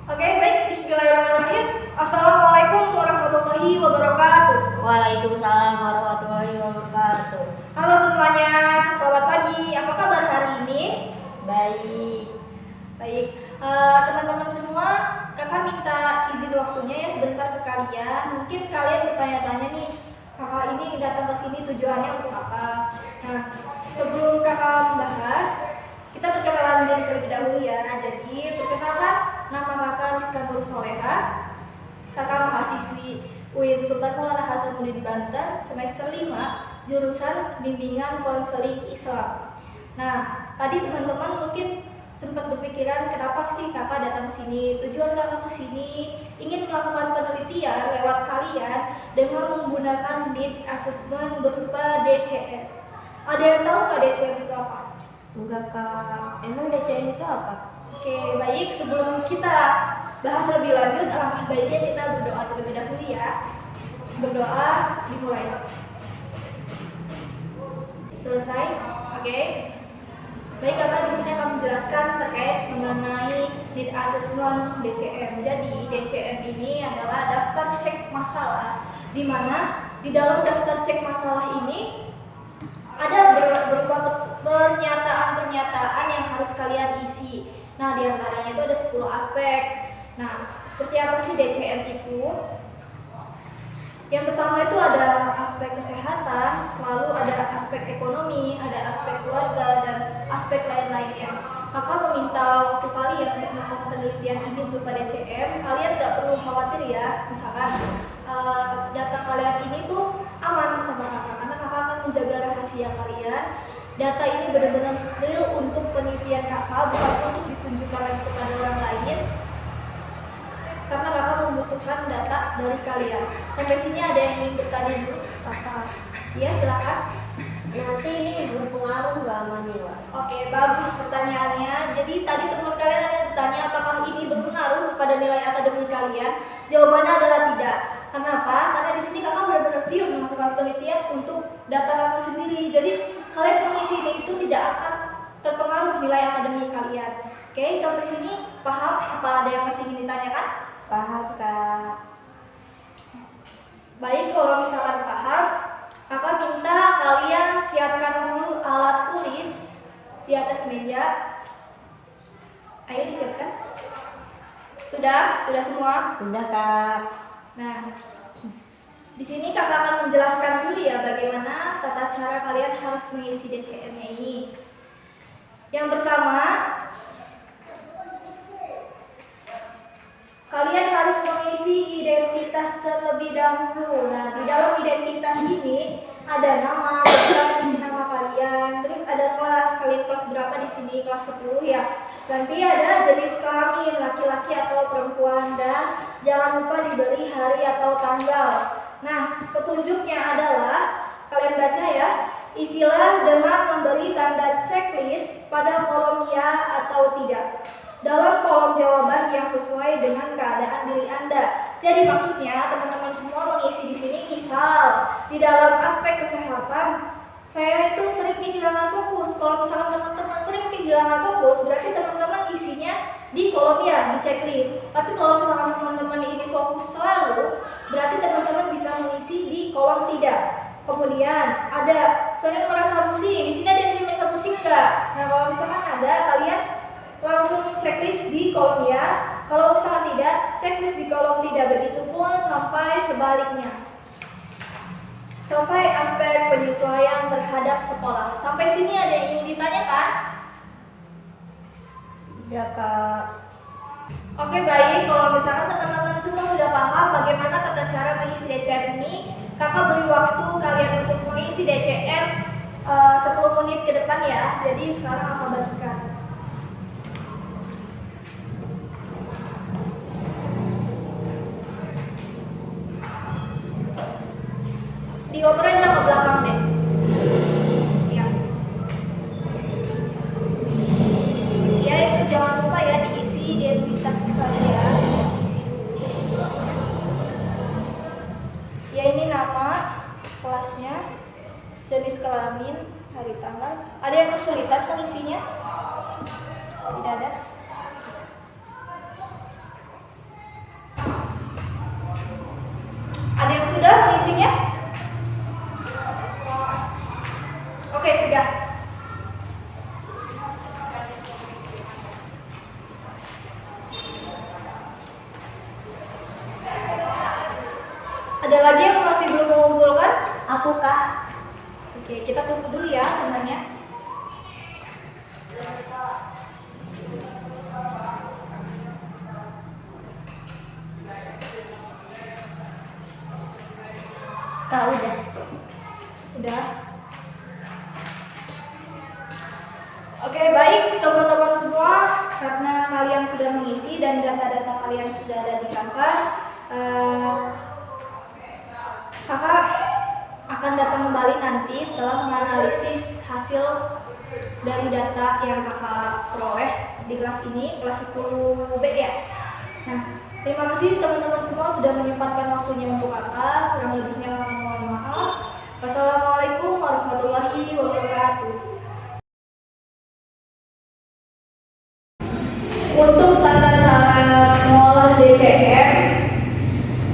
Oke, baik. Bismillahirrahmanirrahim. Assalamualaikum warahmatullahi wabarakatuh. Waalaikumsalam warahmatullahi wabarakatuh. Halo semuanya, selamat pagi. Apa kabar hari ini? Baik. Baik. Teman-teman semua, kakak minta izin waktunya ya sebentar ke kalian. Mungkin kalian bertanya-tanya nih, kakak ini datang ke sini tujuannya untuk apa? Nah, sebelum kakak membahas, kita perkenalan diri terlebih dahulu ya. Jadi, perkenalkan, nama kakak Rizka Nur Soleha. Kakak mahasiswi UIN Sultan Maulana Hasanuddin Banten, semester 5, jurusan Bimbingan Konseling Islam. Nah, tadi teman-teman mungkin sempat berpikiran kenapa sih kakak datang ke sini? Tujuan kakak ke sini ingin melakukan penelitian lewat kalian dengan menggunakan need assessment berupa DCM. Ada yang tahu nggak DCM itu apa? Enggak kak. Emang DCM itu apa? Oke, baik. Sebelum kita bahas lebih lanjut, alangkah baiknya kita berdoa terlebih dahulu ya. Berdoa dimulai. Selesai? Oke. Baik, kakak di sini akan menjelaskan terkait mengenai need assessment DCM. Jadi DCM ini adalah daftar cek masalah, di mana di dalam daftar cek masalah ini ada berupa pernyataan-pernyataan yang harus kalian isi. Nah, di antaranya itu ada 10 aspek. Nah, seperti apa sih DCM itu? Yang pertama itu ada aspek kesehatan, lalu ada aspek ekonomi, ada aspek keluarga, dan aspek lain-lainnya. Kakak meminta waktu kalian untuk melakukan penelitian ini berupa DCM. Kalian nggak perlu khawatir ya, misalkan data kalian ini tuh aman sama kakak, karena kakak akan menjaga rahasia kalian. Data ini benar-benar real untuk penelitian kakak, bukan untuk ditunjukkan lagi kepada orang lain, karena kakak membutuhkan data dari kalian. Sampai sini ada yang ingin bertanya dulu? Kakak? Iya, silakan. Nanti ini berpengaruh nggak sama nilai? Oke, bagus pertanyaannya. Jadi tadi teman kalian ada yang bertanya apakah ini berpengaruh pada nilai akademik kalian? Jawabannya adalah tidak. Kenapa? Karena di sini kakak benar-benar pure melakukan penelitian untuk data kakak sendiri. Jadi kalian mengisi ini itu tidak akan terpengaruh nilai akademik kalian. Oke, sampai sini paham? Apa ada yang masih ingin ditanyakan? Paham kak. Baik, kalau misalkan paham, kakak minta kalian siapkan dulu alat tulis di atas meja. Ayo disiapkan. Sudah semua? Sudah kak. Nah, di sini kakak akan menjelaskan dulu ya bagaimana tata cara kalian harus mengisi DCM-nya ini. Yang pertama, kalian harus mengisi identitas terlebih dahulu. Nah, di dalam identitas ini ada nama, isi nama kalian, terus ada kelas, kalian kelas berapa di sini, kelas 10 ya. Nanti ada jenis kelamin, laki-laki atau perempuan, dan jangan lupa diberi hari atau tanggal. Nah, petunjuknya adalah, kalian baca ya, isilah dengan memberi tanda checklist pada kolom ya atau tidak dalam kolom jawaban yang sesuai dengan keadaan diri Anda. Jadi maksudnya teman-teman semua mengisi di sini, misal di dalam aspek kesehatan, saya itu sering kehilangan fokus. Kalau misalkan teman-teman sering kehilangan fokus, berarti teman-teman isinya di kolom ya, di checklist. Tapi kalau misalkan teman-teman ini fokus selalu, berarti teman-teman bisa mengisi di kolom tidak. Kemudian ada sering merasa pusing. Di sini ada yang sering merasa pusing nggak? Nah, kalau misalkan ada, kalian langsung checklist di kolom ya. Kalau misalkan tidak, checklist di kolom tidak. Begitupun sampai sebaliknya. Sampai aspek penyesuaian terhadap sekolah. Sampai sini ada yang ingin ditanyakan? Ya kak. Oke, baik. Kalau misalkan teman-teman semua sudah paham bagaimana tata cara mengisi DCM ini, kakak beri waktu kalian untuk mengisi DCM 10 menit ke depan ya. Jadi sekarang aku bagikan. Dioper aja ke belakang deh. Ya. Ya, itu jangan lupa ya diisi identitas kalian. Isi dulu. Ya, ini nama, kelasnya, jenis kelamin, hari tanggal. Ada yang kesulitan mengisinya? Tidak ada. Oke, kita tunggu dulu ya temannya. Kak udah. Udah. Oke, baik teman-teman semua, karena kalian sudah mengisi dan data-data kalian sudah ada di kakak, kakak akan datang kembali nanti setelah menganalisis hasil dari data yang kakak peroleh di kelas ini, kelas 10B ya. Nah, terima kasih teman-teman semua sudah menyempatkan waktunya untuk kakak. Kurang lebihnya mohon maaf. Wassalamualaikum warahmatullahi wabarakatuh. Untuk tata cara mengolah DCM,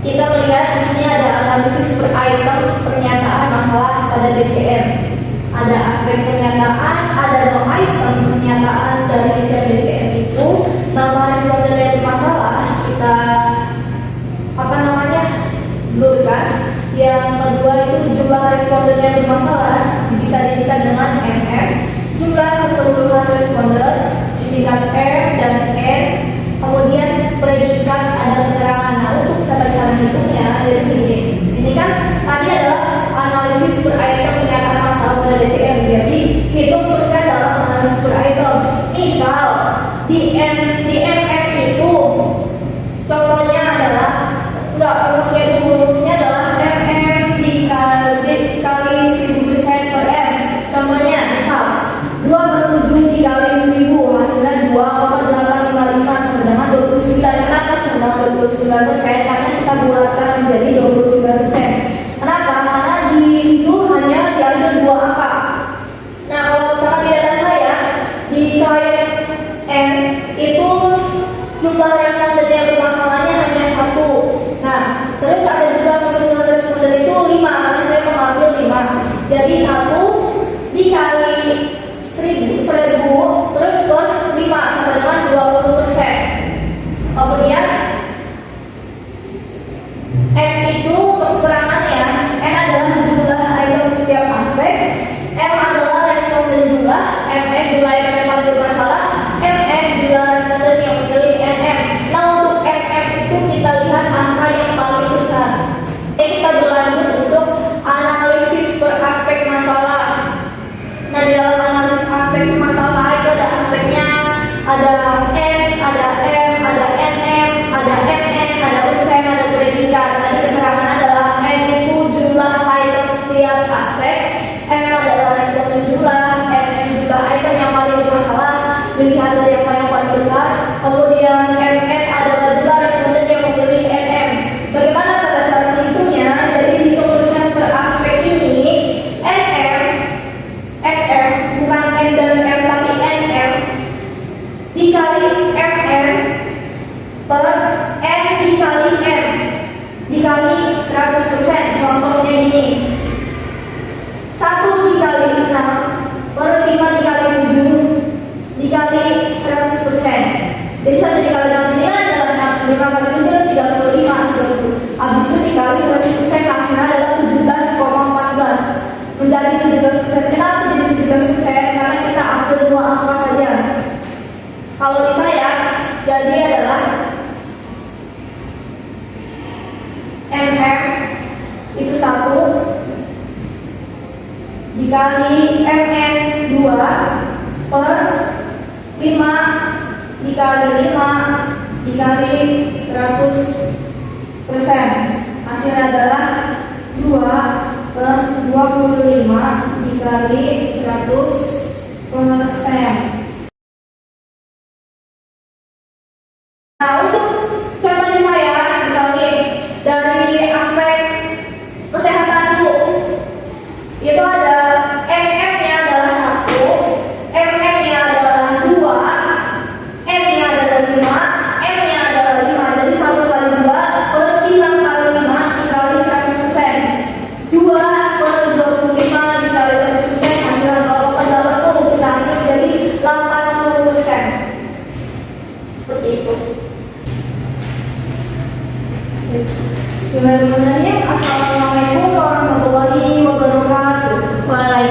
kita melihat di sini ada analisis per item pernyataan masalah pada DCM. Ada aspek pernyataan, ada no item pernyataan dari setiap DCM itu. Nama responden yang bermasalah kita blurkan. Yang kedua itu jumlah responden yang bermasalah bisa disingkat dengan MM. Jumlah keseluruhan responden disingkat R dan N. Kemudian predikat ada keterangan. Nah, untuk tata cara hitungnya jadi begini. Ini kan tadi adalah analisis per item pernyataan masalah pada DCM. Jadi hitung persen dalam analisis per item. Misal di MM itu contohnya adalah rumusnya adalah MM dikali 1000% per M. Contohnya misal 2/7 dikali 1000 hasilnya 2,855 sama dengan 29. Kenapa sama dengan 29%? Karena kita bulatkan menjadi 29%. Kenapa? Karena di situ hanya diambil dua angka. Nah, kalau misalkan di data saya di klien M itu jumlah responden yang bermasalahnya hanya 1. Nah, terus ada juga keseluruhan responden itu 5 karena saya mengambil 5. Jadi 1 dikali 1000 terus per 5 sama dengan 20%. Kemudian N itu keterangannya, N adalah jumlah item setiap aspek, M adalah responden jumlah, MN jumlah item yang paling bermasalah, MN jumlah responden yang memilih NM. Nah, untuk MM itu kita lihat angka yang paling besar. Kita berlanjut untuk analisis per aspek masalah. Nah, di dalam analisis aspek masalah itu ada aspeknya, ada N, ada M, ada NM, ada MN, ada persen, ada predikat. Tadi keterangan adalah N itu jumlah item setiap aspek, M adalah responden jumlah, NM jumlah item yang paling bermasalah dilihat dari yang paling besar. Kemudian MN adalah jumlah responden yang memilih NM. Bagaimana tata cara menghitungnya? Jadi hitung persen per aspek ini NM bukan N dan M tapi NM dikali MN per N dikali M dikali 100%. Contohnya ini 1 dikali 6 per 5 dikali 7 dikali 100%. Jadi 1 dikali 6 ini adalah 5 kali 7 adalah 35. Habis itu dikali 100%, hasilnya adalah 17,14 menjadi 17%. Kenapa menjadi 17%? Karena kita ambil dua angka saja. Kalau di saya jadi adalah MM itu 1 dikali MN 2 per 5 dikali 5 dikali 100%. Hasilnya adalah 2 per 25 dikali 100%. Nah, untuk contoh di saya misalnya dari aspek kesehatan dulu itu ada MM-nya adalah 1, MM-nya adalah 2, M-nya adalah 5, M-nya adalah 5. Jadi 1 kali 2 per 5 kali 5 dikali 100%. 2 per 25 dikali 100%, hasilnya 0,80. Kita ambil jadi 80%. Seperti itu. Bismillahirrahmanirrahim. Assalamualaikum warahmatullahi wabarakatuh. Waalaikumsalam.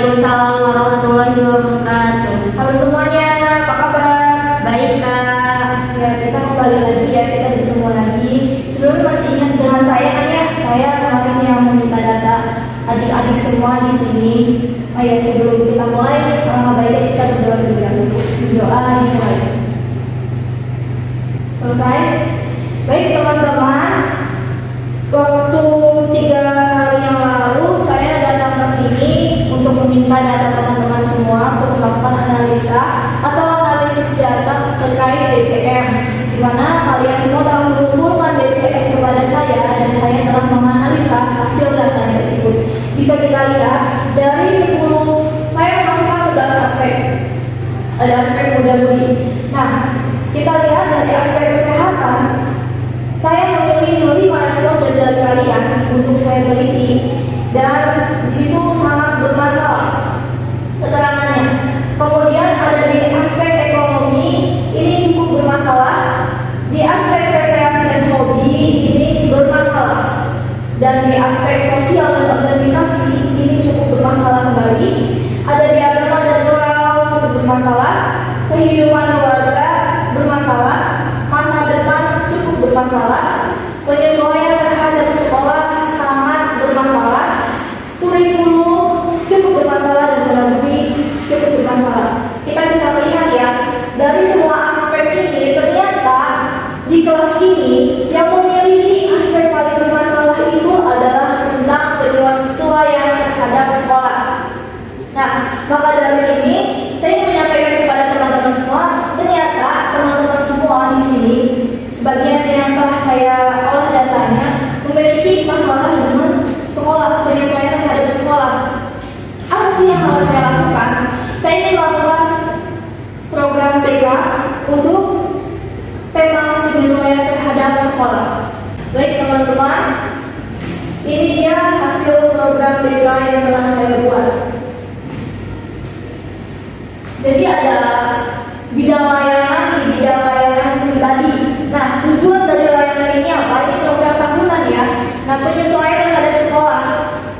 Baik teman-teman, waktu 3 hari yang lalu saya datang ke sini untuk meminta data teman-teman semua untuk melakukan analisa atau analisis data terkait DCF, di mana kalian semua telah mengumpulkan DCF kepada saya dan saya telah menganalisa hasil data tersebut. Bisa kita lihat dari 10, saya memasukkan 11 aspek. Ada aspek muda-mudi. Nah, kita lihat dari aspek kesehatan, saya memilih 5 responden dari kalian untuk saya teliti dan di situ sangat bermasalah keterangannya. Kemudian ada di aspek ekonomi, ini cukup bermasalah. Di aspek rekreasi dan hobi ini bermasalah. Dan di aspek sosial dan organisasi ini cukup bermasalah kembali. Ada di agama dan moral cukup bermasalah. Kehidupan keluarga bermasalah. Masa depan cukup bermasalah. Penyesuaian terhadap sekolah sangat bermasalah. Kurikulum cukup bermasalah dan mengalami cukup bermasalah. Kita bisa melihat ya, dari semua aspek ini ternyata di kelas ini yang memiliki aspek paling bermasalah itu adalah tentang penyesuaian terhadap sekolah. Nah, maka dari ini saya ingin menyampaikan kepada teman-teman semua, ternyata teman-teman semua di sini sebagian yang telah saya olah datanya memiliki masalah dengan sekolah, penyesuaian terhadap sekolah. Apa sih yang harus saya lakukan? Saya ingin melakukan program BK untuk tema penyesuaian terhadap sekolah. Baik teman-teman, ini dia hasil program BK yang telah saya buat. Jadi ada bidang layanan di bidang layanan pribadi. Nah, tujuan dari layanan ini apa? Ini program tahunan ya. Nah, penyesuaian terhadap sekolah.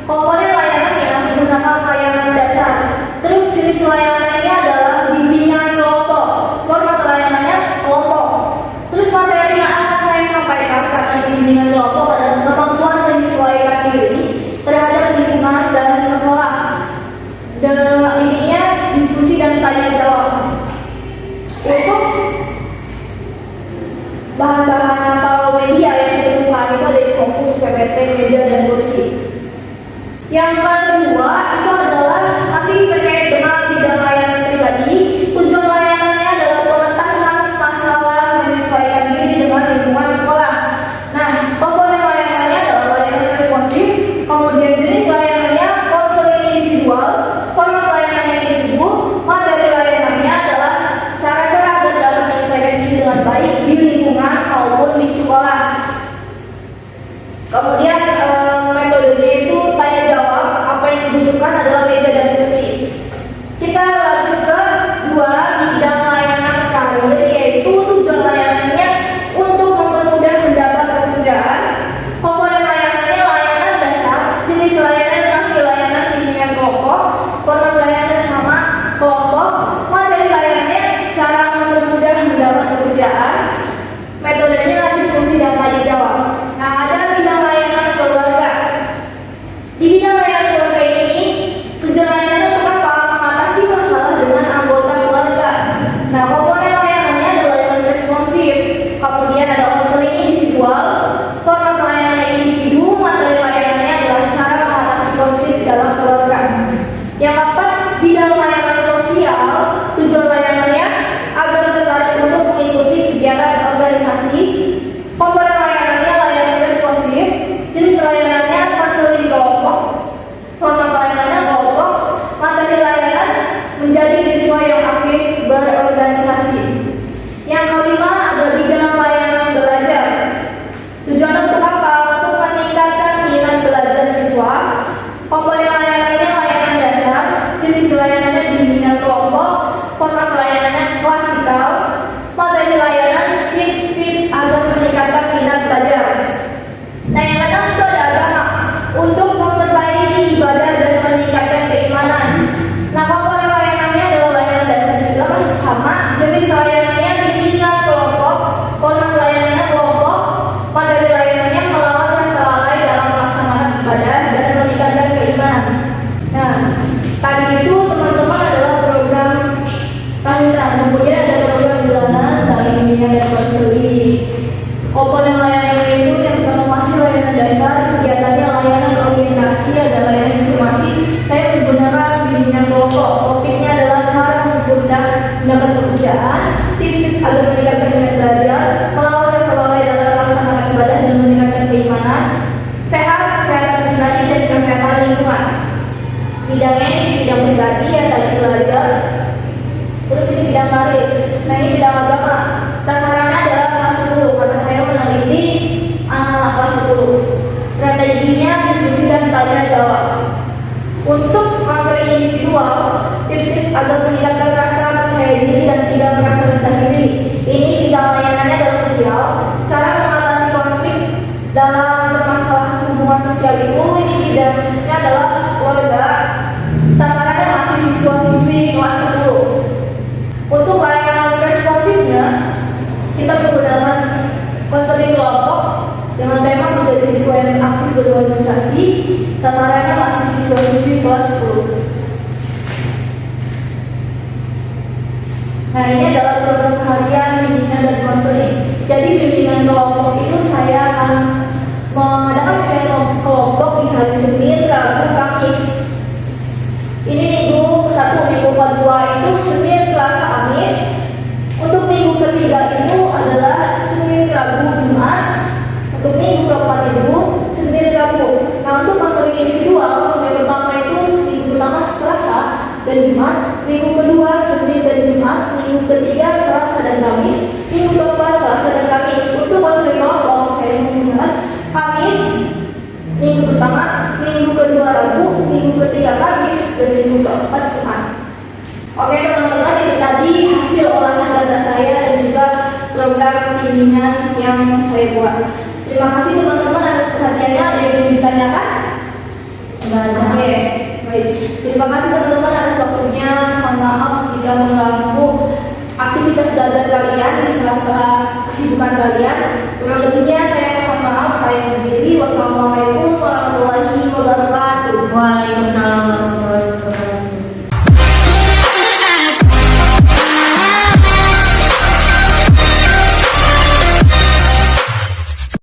Komponen layanan yang menggunakan layanan dasar. Terus jenis layanannya adalah bimbingan kelompok. Format layanannya kelompok. Terus materi yang akan saya sampaikan karena bimbingan kelompok adalah kemampuan menyesuaikan diri terhadap lingkungan dan sekolah. Dan ininya diskusi dan tanya jawab. Untuk bahan-bahan atau media yang diperlukan itu ada di fokus, PPT, meja, dan kursi. Yang kedua itu adalah masih terkait dengan bidang layanan pribadi. Tujuan layanannya adalah pengentasan masalah menyesuaikan diri dengan lingkungan sekolah. Nah, komponen layanannya adalah layanan responsif, kemudian jenis layanannya konseling individual, format layanannya individu, materi layanannya adalah cara-cara agar dapat menyesuaikan diri dengan baik di lingkungan maupun di sekolah. Kemudian metodenya itu tanya jawab Komponen layanan itu yang pertama masih layanan dasar, kegiatannya layanan orientasi, ada layanan informasi. Saya menggunakan bimbingan kelompok. Topiknya adalah cara mendapat pekerjaan, tips agar meningkatkan minat belajar, melawan rasa lalai dalam melaksanakan ibadah dan meningkatkan keimanan, sehat, kesehatan pribadi dan kesehatan lingkungan. Bidangnya ini bidang pribadi ya tadi belajar. Terus ini bidang karir. Nah ini bidang agama. Sasarannya adalah kelas 10 karena saya meneliti anak-anak kelas 10. Strateginya diskusi dan tanya jawab. Untuk konseling individual, tips-tips agar meningkatkan rasa percaya diri dan tidak merasa rendah diri. Ini bidang layanannya adalah sosial. Cara mengatasi konflik dalam permasalahan hubungan sosial itu, ini bidangnya adalah keluarga. Sasarannya masih siswa-siswi kelas 10. Untuk layanan responsifnya, kita menggunakan konseling kelompok dengan tema menjadi siswa yang aktif berorganisasi. Sasarannya masih siswa-siswi kelas 10. Nah ini adalah program harian, bimbingan dan konseling. Jadi bimbingan kelompok itu saya akan mengadakan bimbingan kelompok di hari Senin, Rabu, Kamis. Ini minggu ke-1, minggu ke-2 itu Senin, Selasa, Kamis. Untuk minggu ketiga itu adalah Senin, Rabu, Jumat. Untuk minggu keempat itu Senin, Rabu. Nah untuk konseling individual, yang pertama itu minggu pertama Selasa dan Jumat, minggu kedua Senin dan Jumat, minggu ketiga Selasa dan Kamis, minggu keempat Selasa dan Kamis. Untuk konseling kelompok saya menggunakan Kamis minggu pertama, minggu kedua Rabu, minggu ketiga Kamis, dan minggu keempat Jumat. Oke teman-teman, ini tadi hasil olahan data saya dan juga program bimbingan yang saya buat. Terima kasih teman-teman atas perhatiannya. Ada yang ingin ditanyakan? Enggak ada. Oke, baik. Terima kasih teman-teman atas waktunya. Mohon maaf jika mengganggu aktivitas belajar kalian di sela-sela kesibukan kalian. Kurang lebihnya saya mohon maaf. Saya undur diri. Wassalamualaikum